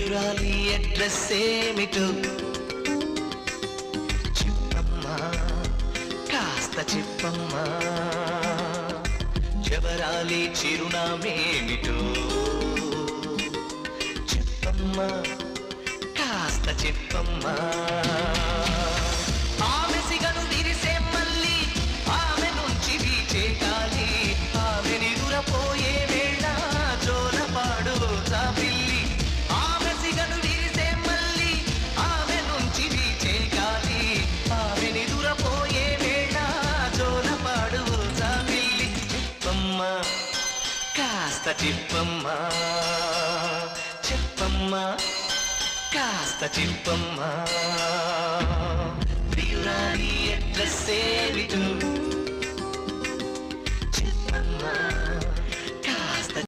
ప్రియురాలి అడ్రస్ ఏమిటో చెప్పమ్మా, కాస్త చెప్పమ్మా. జవరాలి చిరునామేమిటో చెప్పమ్మా, కాస్త చెప్పమ్మా. ఆమె సిగను విరిసే మళ్ళీ ఆమె నుంచి వీచే గాలి, ఆమె నిదురపోయే వేళ జోలపాడు పిల్లి. ఆమె సిగను విరిసే మళ్ళీ ఆమె నుంచి వీచే గాలి, ఆమె నిదురపోయే వేళ జోలపాడు పిల్లి. చెప్పమ్మా, కాస్త చెప్పమ్మా, చెప్పమ్మా, కాస్త చెప్పమ్మా. ప్రియురాలి అడ్రస్ ఏమిటో చెప్పమ్మా.